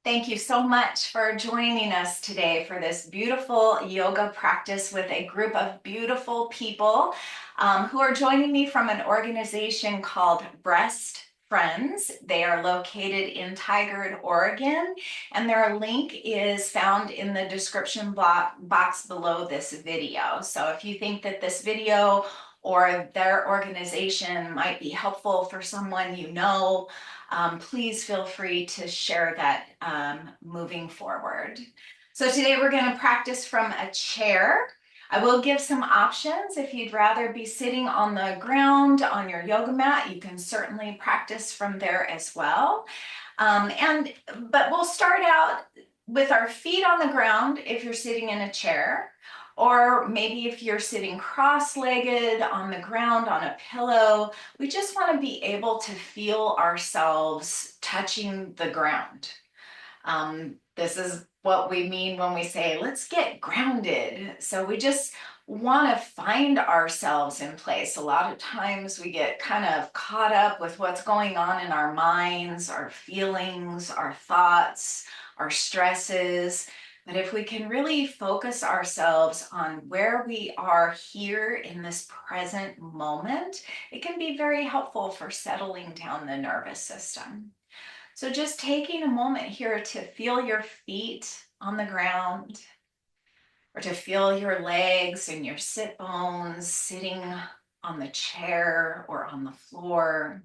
Thank you so much for joining us today for this beautiful yoga practice with a group of beautiful people who are joining me from an organization called Breastfriends. They are located in Tigard, Oregon, and their link is found in the description box below this video. So if you think that this video or their organization might be helpful for someone you know, please feel free to share that moving forward. So today we're going to practice from a chair. I will give some options. If you'd rather be sitting on the ground on your yoga mat, you can certainly practice from there as well. But we'll start out with our feet on the ground if you're sitting in a chair. Or maybe if you're sitting cross-legged on the ground on a pillow, we just want to be able to feel ourselves touching the ground. This is what we mean when we say, let's get grounded. So we just want to find ourselves in place. A lot of times we get kind of caught up with what's going on in our minds, our feelings, our thoughts, our stresses. But if we can really focus ourselves on where we are here in this present moment, it can be very helpful for settling down the nervous system. So just taking a moment here to feel your feet on the ground, or to feel your legs and your sit bones sitting on the chair or on the floor.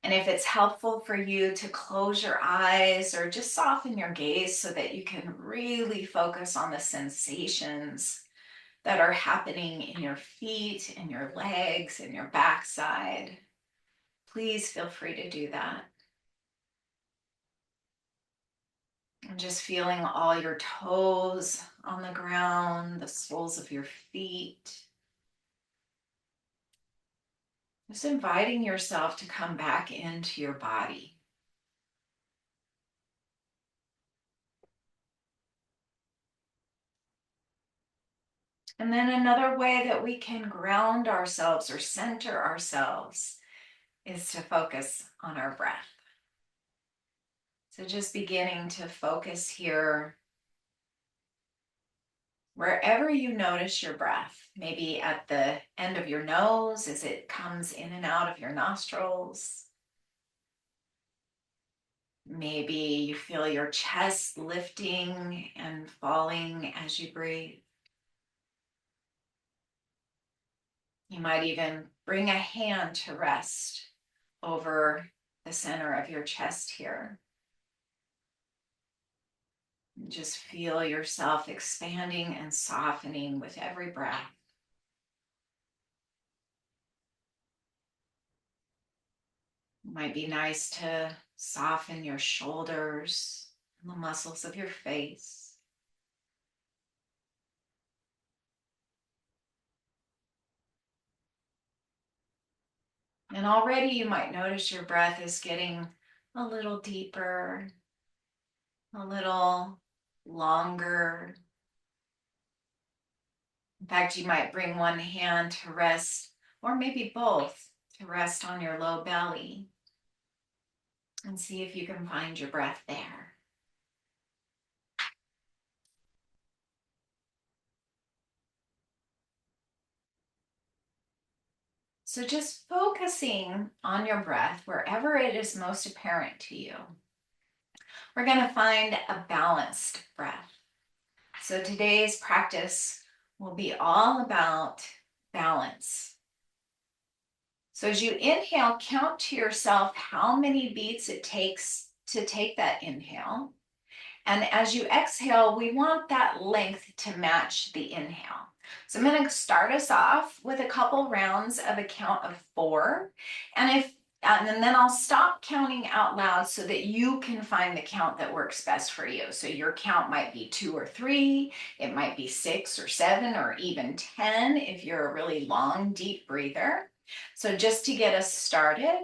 And if it's helpful for you to close your eyes or just soften your gaze so that you can really focus on the sensations that are happening in your feet and your legs and your backside, please feel free to do that. And just feeling all your toes on the ground, the soles of your feet. Just inviting yourself to come back into your body. And then another way that we can ground ourselves or center ourselves is to focus on our breath. So just beginning to focus here wherever you notice your breath, maybe at the end of your nose as it comes in and out of your nostrils. Maybe you feel your chest lifting and falling as you breathe. You might even bring a hand to rest over the center of your chest here. And just feel yourself expanding and softening with every breath. It might be nice to soften your shoulders and the muscles of your face. And already you might notice your breath is getting a little deeper, a little longer. In fact, you might bring one hand to rest, or maybe both, to rest on your low belly. And see if you can find your breath there. So just focusing on your breath wherever it is most apparent to you. We're going to find a balanced breath. So today's practice will be all about balance. So as you inhale, count to yourself how many beats it takes to take that inhale. And as you exhale, we want that length to match the inhale. So I'm going to start us off with a couple rounds of a count of 4. And then I'll stop counting out loud so that you can find the count that works best for you. So your count might be 2 or 3, it might be 6 or 7 or even 10 if you're a really long, deep breather. So just to get us started,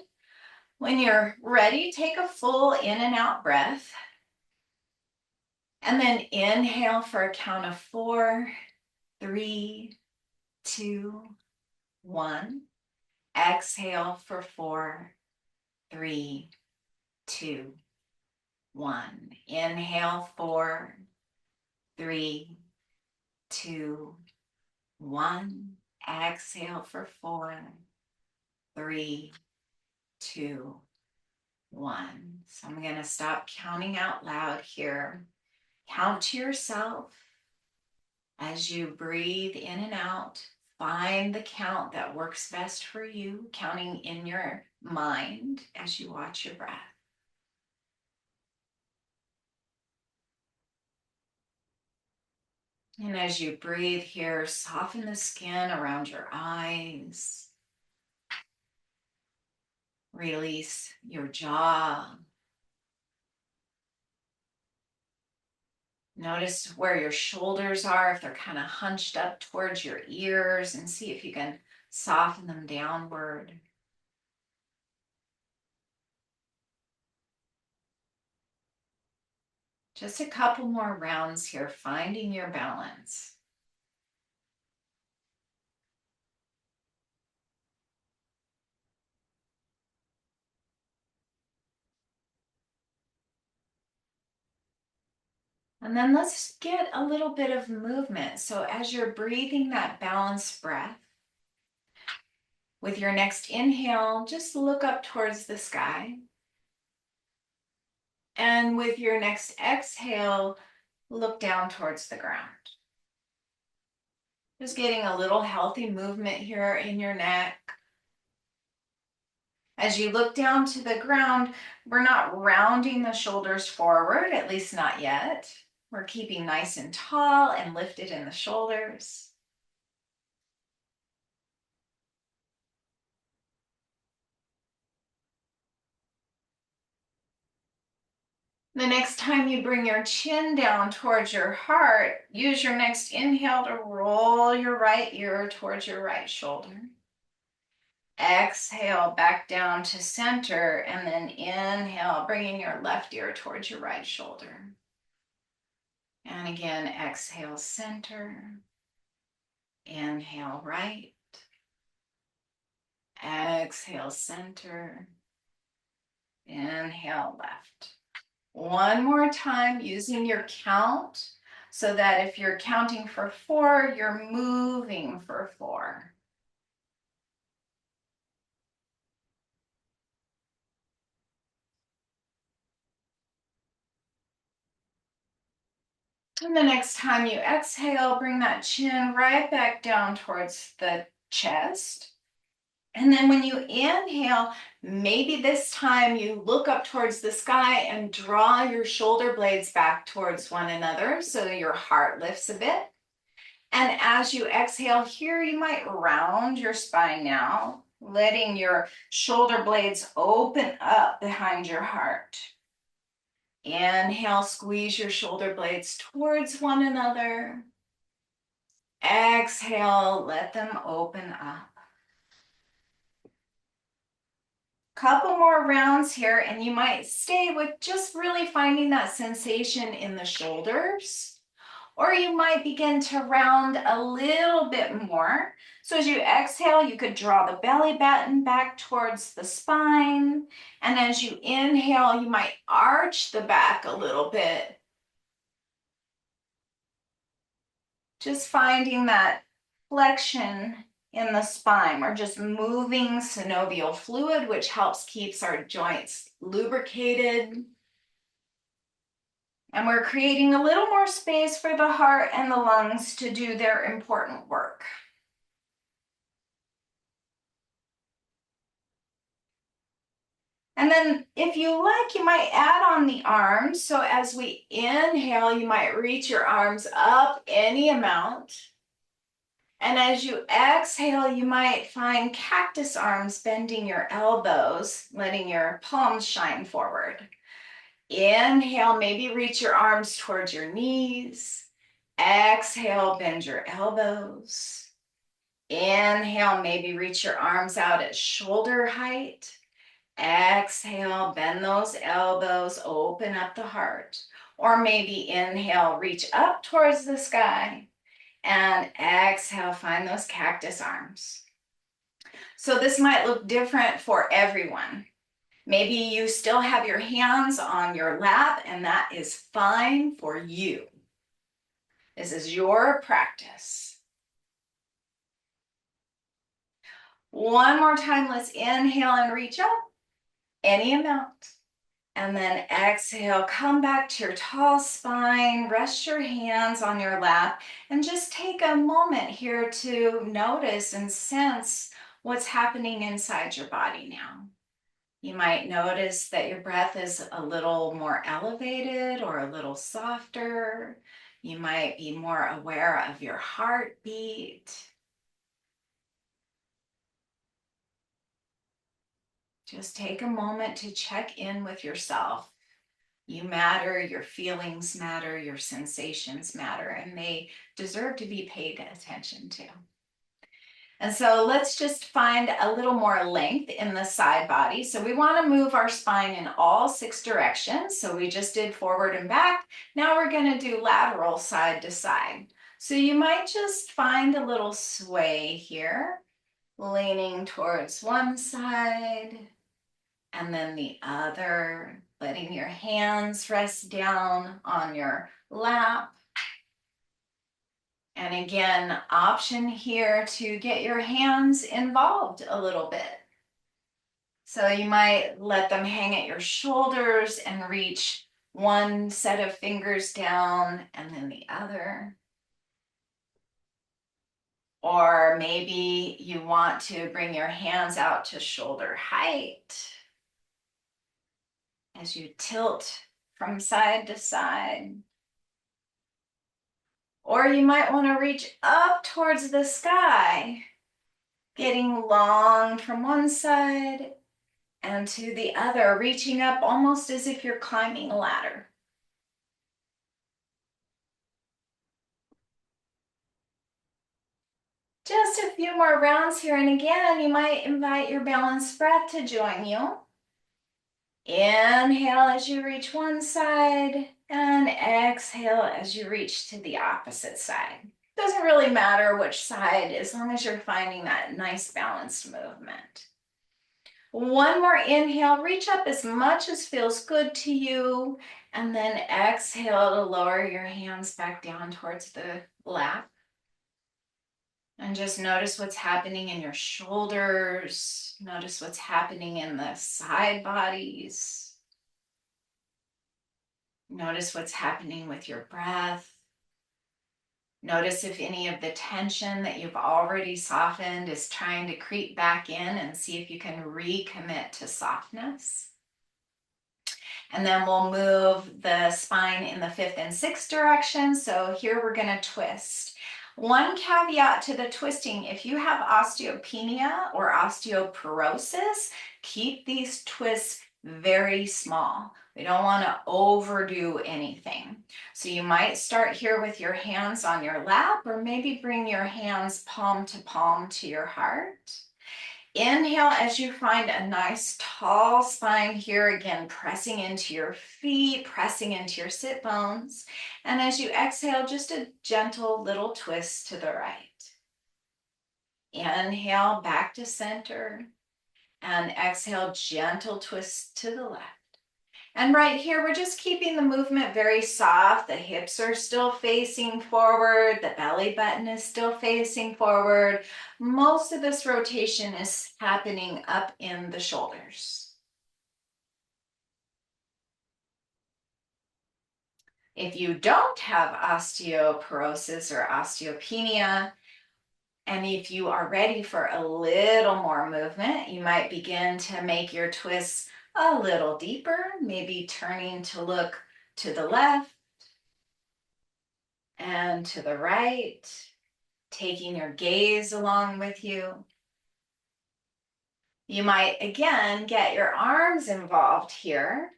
when you're ready, take a full in and out breath. And then inhale for a count of 4, 3, 2, 1. Exhale for 4, 3, 2, 1. Inhale, 4, 3, 2, 1. Exhale for 4, 3, 2, 1. So I'm going to stop counting out loud here. Count to yourself as you breathe in and out. Find the count that works best for you, counting in your mind as you watch your breath. And as you breathe here, soften the skin around your eyes. Release your jaw. Notice where your shoulders are, if they're kind of hunched up towards your ears, and see if you can soften them downward. Just a couple more rounds here, finding your balance. And then let's get a little bit of movement. So as you're breathing that balanced breath, with your next inhale, just look up towards the sky. And with your next exhale, look down towards the ground. Just getting a little healthy movement here in your neck. As you look down to the ground, we're not rounding the shoulders forward, at least not yet. We're keeping nice and tall and lifted in the shoulders. The next time you bring your chin down towards your heart, use your next inhale to roll your right ear towards your right shoulder. Exhale back down to center, and then inhale, bringing your left ear towards your right shoulder. And again, exhale, center. Inhale, right. Exhale, center. Inhale, left. One more time using your count, so that if you're counting for 4, you're moving for 4. And the next time you exhale, bring that chin right back down towards the chest. And then when you inhale, maybe this time you look up towards the sky and draw your shoulder blades back towards one another so your heart lifts a bit. And as you exhale here, you might round your spine now, letting your shoulder blades open up behind your heart. Inhale, squeeze your shoulder blades towards one another. Exhale, let them open up. Couple more rounds here, and you might stay with just really finding that sensation in the shoulders, or you might begin to round a little bit more. So as you exhale, you could draw the belly button back towards the spine, and as you inhale, you might arch the back a little bit. Just finding that flexion in the spine. We're just moving synovial fluid, which helps keeps our joints lubricated. And we're creating a little more space for the heart and the lungs to do their important work. And then if you like, you might add on the arms. So as we inhale, you might reach your arms up any amount. And as you exhale, you might find cactus arms, bending your elbows, letting your palms shine forward. Inhale, maybe reach your arms towards your knees. Exhale, bend your elbows. Inhale, maybe reach your arms out at shoulder height. Exhale, bend those elbows, open up the heart. Or maybe inhale, reach up towards the sky. And exhale, find those cactus arms. So this might look different for everyone. Maybe you still have your hands on your lap, and that is fine for you. This is your practice. One more time, let's inhale and reach up, any amount. And then exhale, come back to your tall spine, rest your hands on your lap, and just take a moment here to notice and sense what's happening inside your body now. You might notice that your breath is a little more elevated or a little softer. You might be more aware of your heartbeat. Just take a moment to check in with yourself. You matter, your feelings matter, your sensations matter, and they deserve to be paid attention to. And so let's just find a little more length in the side body. So we want to move our spine in all 6 directions. So we just did forward and back. Now we're going to do lateral side to side. So you might just find a little sway here, leaning towards one side and then the other, letting your hands rest down on your lap. And again, option here to get your hands involved a little bit. So you might let them hang at your shoulders and reach one set of fingers down and then the other. Or maybe you want to bring your hands out to shoulder height as you tilt from side to side. Or you might want to reach up towards the sky, getting long from one side and to the other, reaching up almost as if you're climbing a ladder. Just a few more rounds here, and again, you might invite your balanced breath to join you. Inhale as you reach one side, and exhale as you reach to the opposite side. Doesn't really matter which side, as long as you're finding that nice balanced movement. One more inhale, reach up as much as feels good to you, and then exhale to lower your hands back down towards the lap. And just notice what's happening in your shoulders. Notice what's happening in the side bodies. Notice what's happening with your breath. Notice if any of the tension that you've already softened is trying to creep back in, and see if you can recommit to softness. And then we'll move the spine in the 5th and 6th direction. So here we're going to twist. One caveat to the twisting: if you have osteopenia or osteoporosis, keep these twists very small. We don't want to overdo anything. So you might start here with your hands on your lap, or maybe bring your hands palm to your heart. Inhale as you find a nice tall spine here, again pressing into your feet, pressing into your sit bones. And as you exhale, just a gentle little twist to the right. Inhale back to center, and exhale, gentle twist to the left. And right here, we're just keeping the movement very soft. The hips are still facing forward. The belly button is still facing forward. Most of this rotation is happening up in the shoulders. If you don't have osteoporosis or osteopenia, and if you are ready for a little more movement, you might begin to make your twists a little deeper, maybe turning to look to the left and to the right, taking your gaze along with you. You might again get your arms involved here.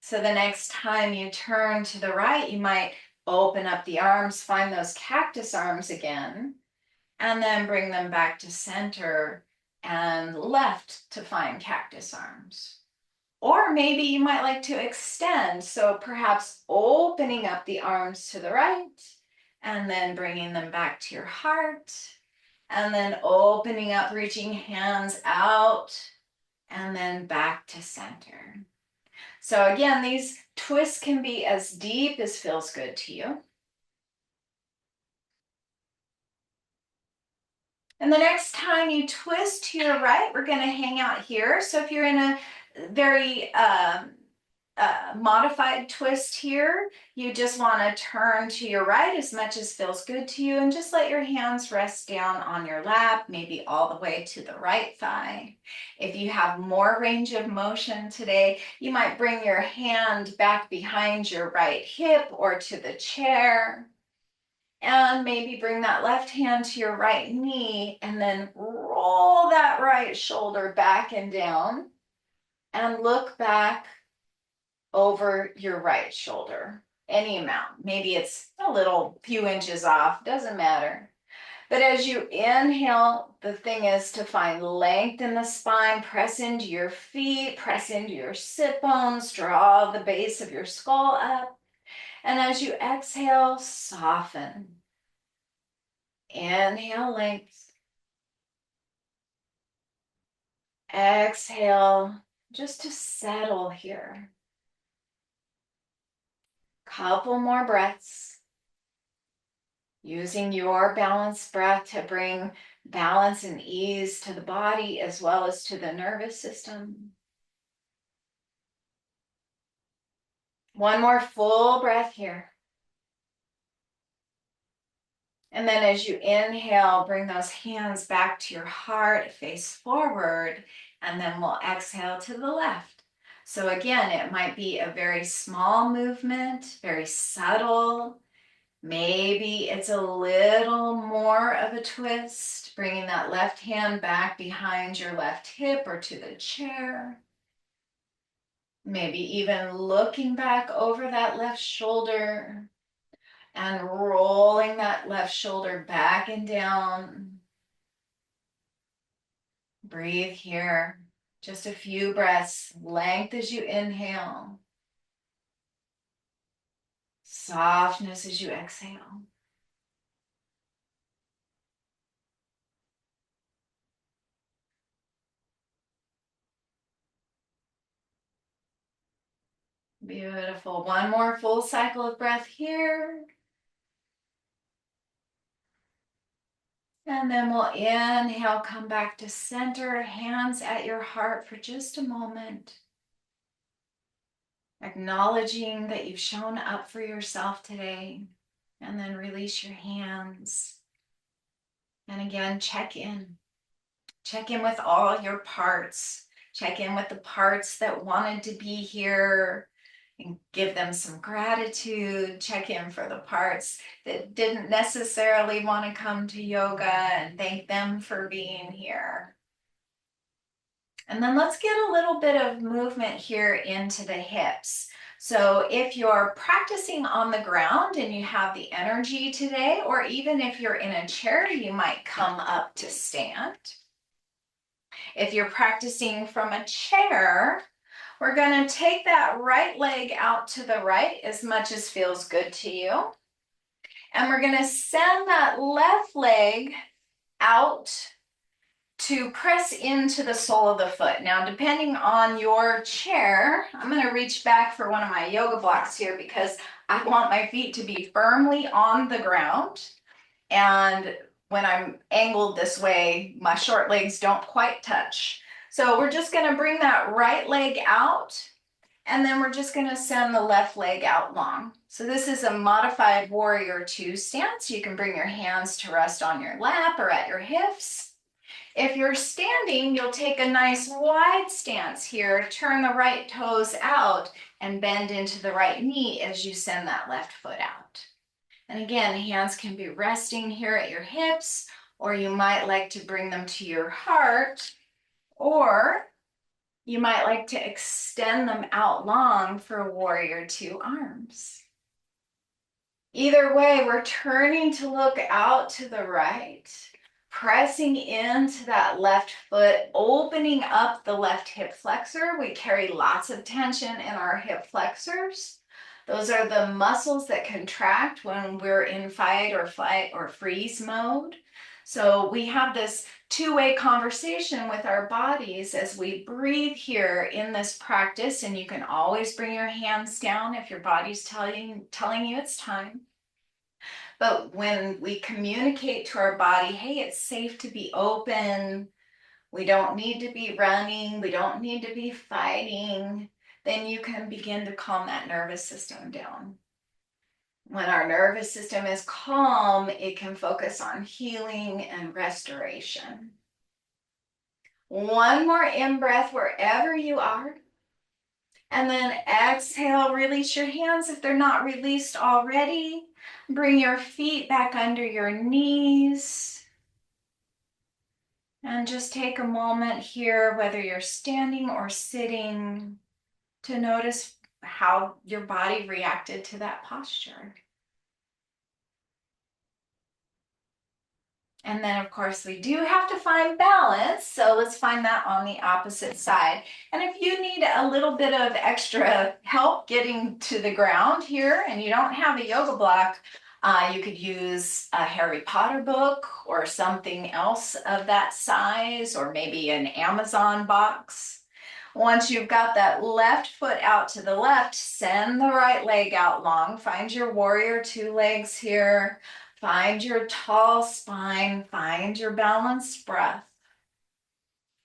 So the next time you turn to the right, you might open up the arms, find those cactus arms again, and then bring them back to center and left to find cactus arms. Or maybe you might like to extend, so perhaps opening up the arms to the right and then bringing them back to your heart, and then opening up, reaching hands out and then back to center. So again, these twists can be as deep as feels good to you. And the next time you twist to your right, we're going to hang out here. So if you're in a very modified twist here, you just want to turn to your right as much as feels good to you and just let your hands rest down on your lap, maybe all the way to the right thigh. If you have more range of motion today, you might bring your hand back behind your right hip or to the chair. And maybe bring that left hand to your right knee and then roll that right shoulder back and down and look back over your right shoulder, any amount. Maybe it's a little few inches off, doesn't matter. But as you inhale, the thing is to find length in the spine, press into your feet, press into your sit bones, draw the base of your skull up. And as you exhale, soften. Inhale, length. Exhale, just to settle here. Couple more breaths. Using your balanced breath to bring balance and ease to the body as well as to the nervous system. One more full breath here. And then as you inhale, bring those hands back to your heart, face forward, and then we'll exhale to the left. So again, it might be a very small movement, very subtle. Maybe it's a little more of a twist, bringing that left hand back behind your left hip or to the chair. Maybe even looking back over that left shoulder and rolling that left shoulder back and down. Breathe here. Just a few breaths. Length as you inhale. Softness as you exhale. Beautiful. One more full cycle of breath here. And then we'll inhale, come back to center, hands at your heart for just a moment. Acknowledging that you've shown up for yourself today. And then release your hands. And again, check in. Check in with all your parts. Check in with the parts that wanted to be here and give them some gratitude. Check in for the parts that didn't necessarily want to come to yoga and thank them for being here. And then let's get a little bit of movement here into the hips. So if you're practicing on the ground and you have the energy today, or even if you're in a chair, you might come up to stand. If you're practicing from a chair, we're going to take that right leg out to the right as much as feels good to you. And we're going to send that left leg out to press into the sole of the foot. Now, depending on your chair, I'm going to reach back for one of my yoga blocks here because I want my feet to be firmly on the ground. And when I'm angled this way, my short legs don't quite touch. So we're just going to bring that right leg out, and then we're just going to send the left leg out long. So this is a modified warrior two stance. You can bring your hands to rest on your lap or at your hips. If you're standing, you'll take a nice wide stance here, turn the right toes out and bend into the right knee as you send that left foot out. And again, hands can be resting here at your hips, or you might like to bring them to your heart, or you might like to extend them out long for warrior two arms. Either way, we're turning to look out to the right, pressing into that left foot, opening up the left hip flexor. We carry lots of tension in our hip flexors. Those are the muscles that contract when we're in fight or flight or freeze mode. So we have this two-way conversation with our bodies as we breathe here in this practice, and you can always bring your hands down if your body's telling you it's time. But when we communicate to our body, hey, it's safe to be open, we don't need to be running, we don't need to be fighting, then you can begin to calm that nervous system down. When our nervous system is calm, it can focus on healing and restoration. One more in-breath wherever you are. And then exhale, release your hands if they're not released already. Bring your feet back under your knees. And just take a moment here, whether you're standing or sitting, to notice how your body reacted to that posture. And then, of course, we do have to find balance. So let's find that on the opposite side. And if you need a little bit of extra help getting to the ground here and you don't have a yoga block, you could use a Harry Potter book or something else of that size, or maybe an Amazon box. Once you've got that left foot out to the left, send the right leg out long. Find your warrior two legs here. Find your tall spine. Find your balanced breath.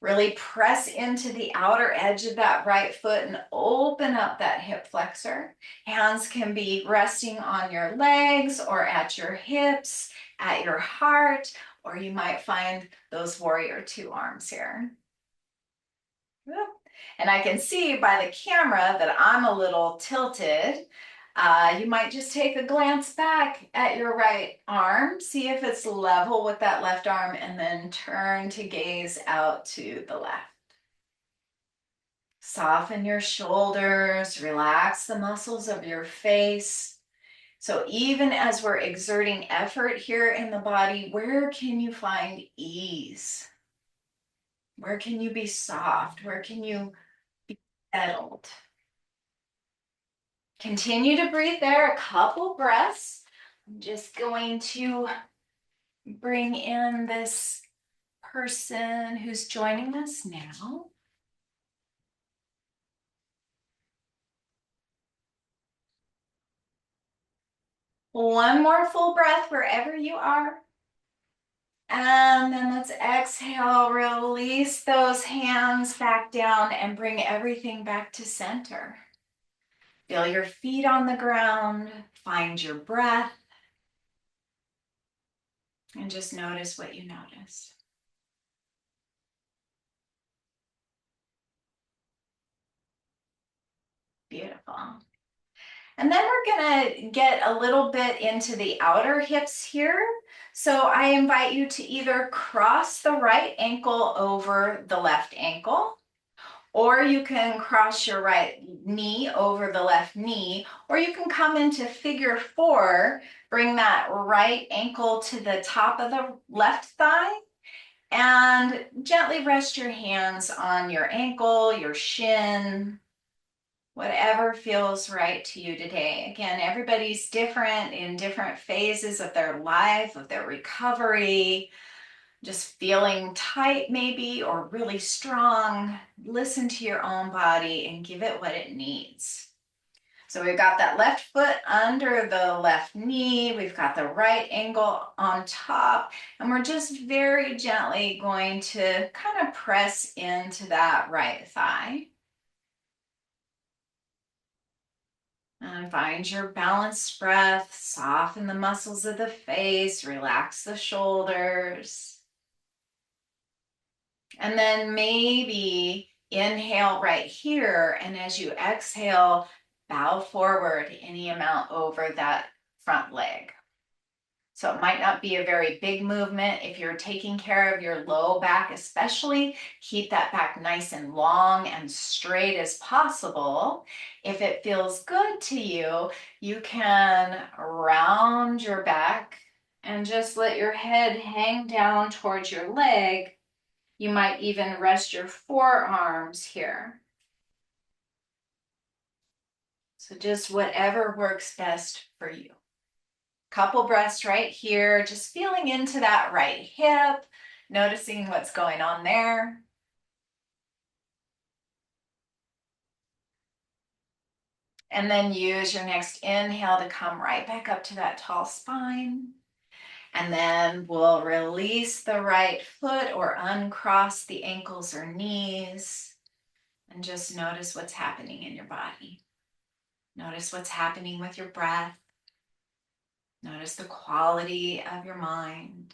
Really press into the outer edge of that right foot and open up that hip flexor. Hands can be resting on your legs or at your hips, at your heart, or you might find those warrior two arms here. And I can see by the camera that I'm a little tilted. You might just take a glance back at your right arm, see if it's level with that left arm, and then turn to gaze out to the left. Soften your shoulders, relax the muscles of your face. So even as we're exerting effort here in the body, where can you find ease? Where can you be soft? Where can you be settled? Continue to breathe there, a couple breaths. I'm just going to bring in this person who's joining us now. One more full breath wherever you are. And then let's exhale, release those hands back down and bring everything back to center. Feel your feet on the ground, find your breath, and just notice what you notice. Beautiful. And then we're gonna get a little bit into the outer hips here. So I invite you to either cross the right ankle over the left ankle, or you can cross your right knee over the left knee, or you can come into figure four, bring that right ankle to the top of the left thigh, and gently rest your hands on your ankle, your shin, whatever feels right to you today. Again, everybody's different in different phases of their life, of their recovery, just feeling tight maybe, or really strong. Listen to your own body and give it what it needs. So we've got that left foot under the left knee. We've got the right ankle on top, and we're just very gently going to kind of press into that right thigh. And find your balanced breath, soften the muscles of the face, relax the shoulders. And then maybe inhale right here, and as you exhale, bow forward any amount over that front leg. So it might not be a very big movement. If you're taking care of your low back especially, keep that back nice and long and straight as possible. If it feels good to you, you can round your back and just let your head hang down towards your leg. You might even rest your forearms here. So just whatever works best for you. Couple breaths right here, just feeling into that right hip, noticing what's going on there. And then use your next inhale to come right back up to that tall spine. And then we'll release the right foot or uncross the ankles or knees. And just notice what's happening in your body. Notice what's happening with your breath. Notice the quality of your mind.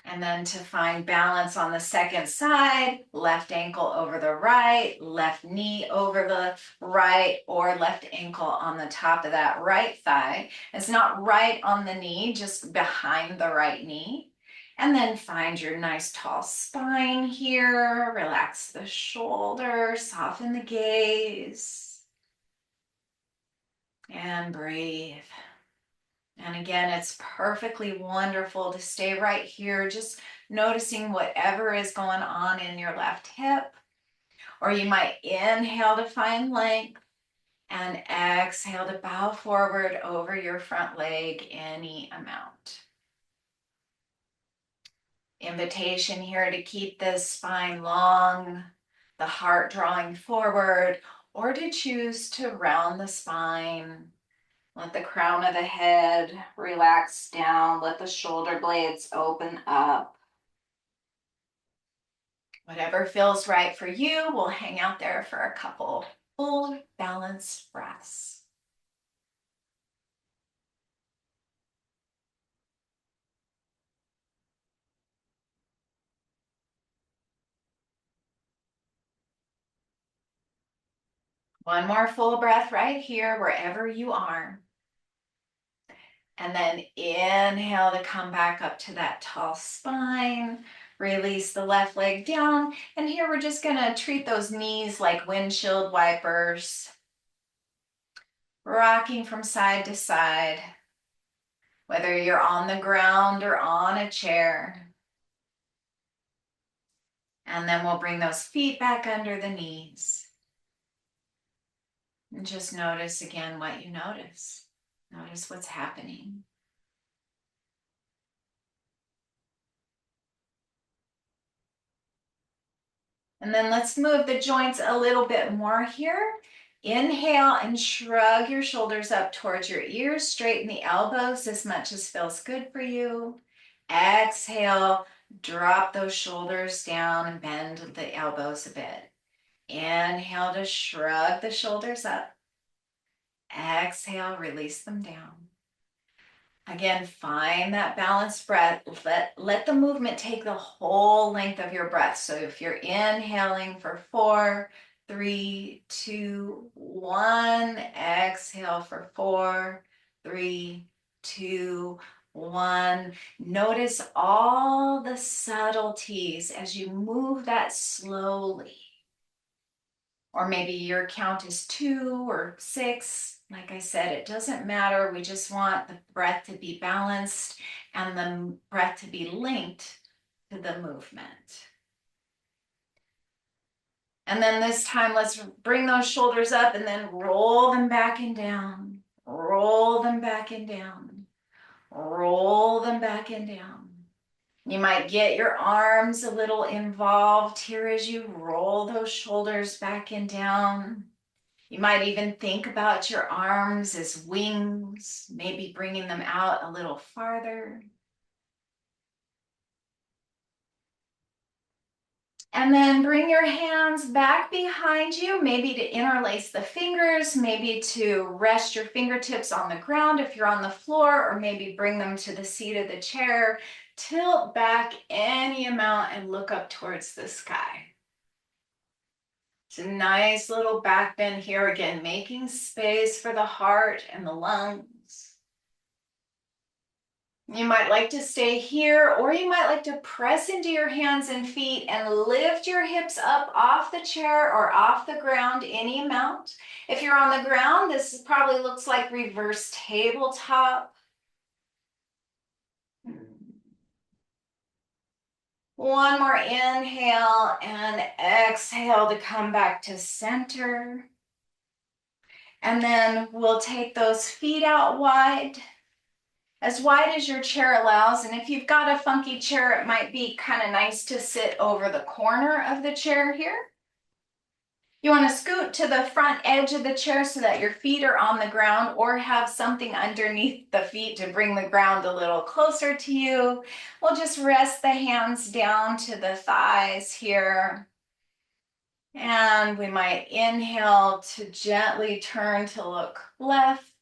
And then to find balance on the second side, left ankle over the right, left knee over the right, or left ankle on the top of that right thigh. It's not right on the knee, just behind the right knee. And then find your nice tall spine here. Relax the shoulders, soften the gaze, and breathe. And again, it's perfectly wonderful to stay right here, just noticing whatever is going on in your left hip. Or you might inhale to find length and exhale to bow forward over your front leg any amount. Invitation here to keep this spine long, the heart drawing forward, or to choose to round the spine. Let the crown of the head relax down. Let the shoulder blades open up. Whatever feels right for you, we'll hang out there for a couple full balanced breaths. One more full breath right here, wherever you are. And then inhale to come back up to that tall spine. Release the left leg down. And here we're just gonna treat those knees like windshield wipers, rocking from side to side, whether you're on the ground or on a chair. And then we'll bring those feet back under the knees. And just notice again what you notice. Notice what's happening. And then let's move the joints a little bit more here. Inhale and shrug your shoulders up towards your ears. Straighten the elbows as much as feels good for you. Exhale, drop those shoulders down and bend the elbows a bit. Inhale to shrug the shoulders up. Exhale, release them down. Again, find that balanced breath. Let the movement take the whole length of your breath. So if you're inhaling for 4, 3, 2, 1, exhale for 4, 3, 2, 1. Notice all the subtleties as you move that slowly. Or maybe your count is 2 or 6. Like I said, it doesn't matter. We just want the breath to be balanced and the breath to be linked to the movement. And then this time, let's bring those shoulders up and then roll them back and down. Roll them back and down. Roll them back and down. You might get your arms a little involved here as you roll those shoulders back and down. You might even think about your arms as wings, maybe bringing them out a little farther. And then bring your hands back behind you, maybe to interlace the fingers, maybe to rest your fingertips on the ground if you're on the floor, or maybe bring them to the seat of the chair. Tilt back any amount and look up towards the sky. It's a nice little back bend here, again, making space for the heart and the lungs. You might like to stay here, or you might like to press into your hands and feet and lift your hips up off the chair or off the ground any amount. If you're on the ground, this probably looks like reverse tabletop. One more inhale and exhale to come back to center. And then we'll take those feet out wide as your chair allows. And if you've got a funky chair, it might be kind of nice to sit over the corner of the chair here. You want to scoot to the front edge of the chair so that your feet are on the ground, or have something underneath the feet to bring the ground a little closer to you. We'll just rest the hands down to the thighs here. And we might inhale to gently turn to look left.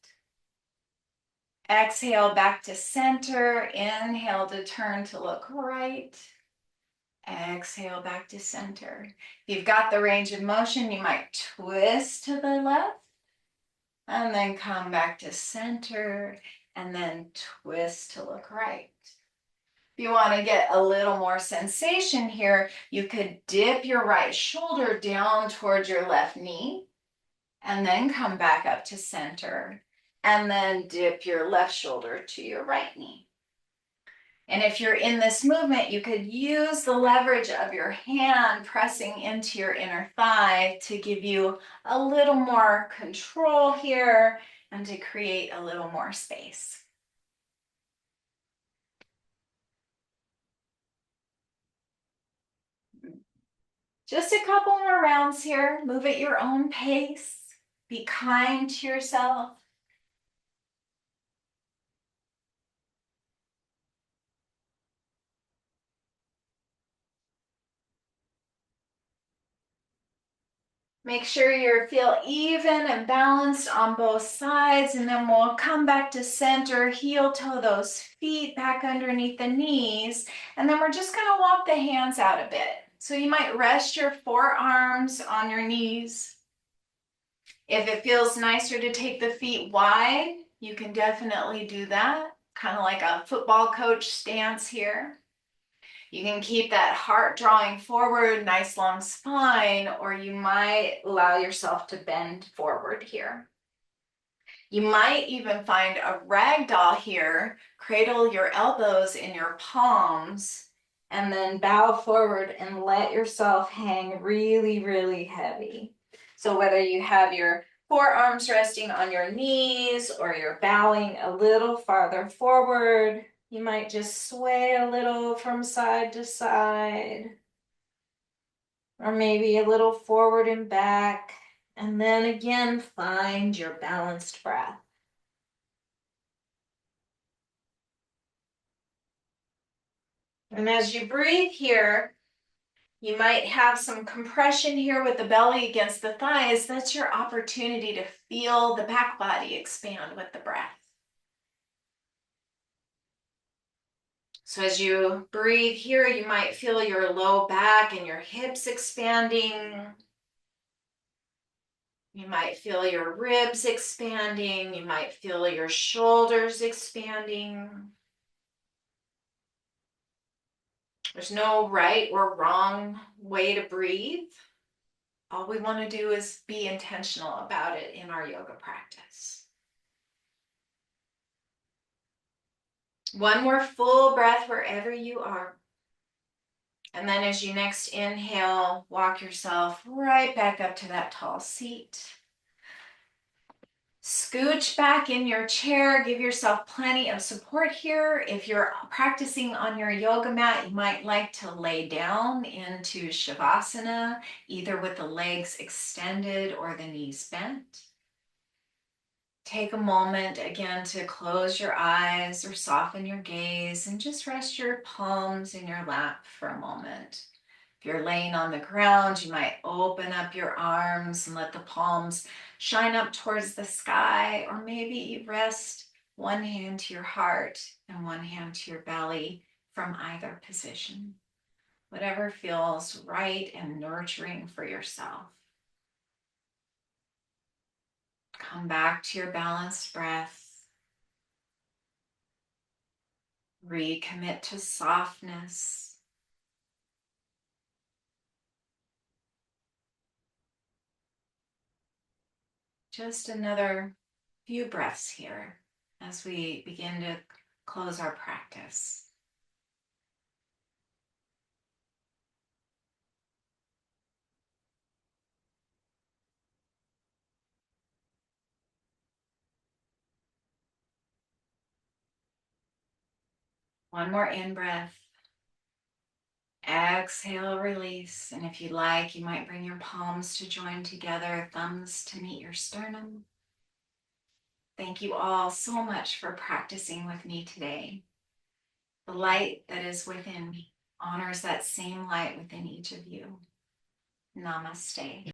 Exhale back to center. Inhale to turn to look right. Exhale back to center. If you've got the range of motion, you might twist to the left and then come back to center and then twist to look right. If you want to get a little more sensation here, you could dip your right shoulder down towards your left knee and then come back up to center and then dip your left shoulder to your right knee. And if you're in this movement, you could use the leverage of your hand pressing into your inner thigh to give you a little more control here and to create a little more space. Just a couple more rounds here. Move at your own pace. Be kind to yourself. Make sure you feel even and balanced on both sides, and then we'll come back to center, heel toe those feet back underneath the knees, and then we're just gonna walk the hands out a bit. So you might rest your forearms on your knees. If it feels nicer to take the feet wide, you can definitely do that, kind of like a football coach stance here. You can keep that heart drawing forward, nice long spine, or you might allow yourself to bend forward here. You might even find a ragdoll here, cradle your elbows in your palms, and then bow forward and let yourself hang really, really heavy. So whether you have your forearms resting on your knees or you're bowing a little farther forward, you might just sway a little from side to side, or maybe a little forward and back, and then again, find your balanced breath. And as you breathe here, you might have some compression here with the belly against the thighs. That's your opportunity to feel the back body expand with the breath. So as you breathe here, you might feel your low back and your hips expanding. You might feel your ribs expanding. You might feel your shoulders expanding. There's no right or wrong way to breathe. All we want to do is be intentional about it in our yoga practice. One more full breath wherever you are. And then as you next inhale, walk yourself right back up to that tall seat. Scooch back in your chair. Give yourself plenty of support here. If you're practicing on your yoga mat, you might like to lay down into Shavasana, either with the legs extended or the knees bent. Take a moment again to close your eyes or soften your gaze and just rest your palms in your lap for a moment. If you're laying on the ground, you might open up your arms and let the palms shine up towards the sky, or maybe rest one hand to your heart and one hand to your belly from either position. Whatever feels right and nurturing for yourself. Come back to your balanced breath. Recommit to softness. Just another few breaths here as we begin to close our practice. One more in-breath. Exhale, release. And if you like, you might bring your palms to join together, thumbs to meet your sternum. Thank you all so much for practicing with me today. The light that is within me honors that same light within each of you. Namaste.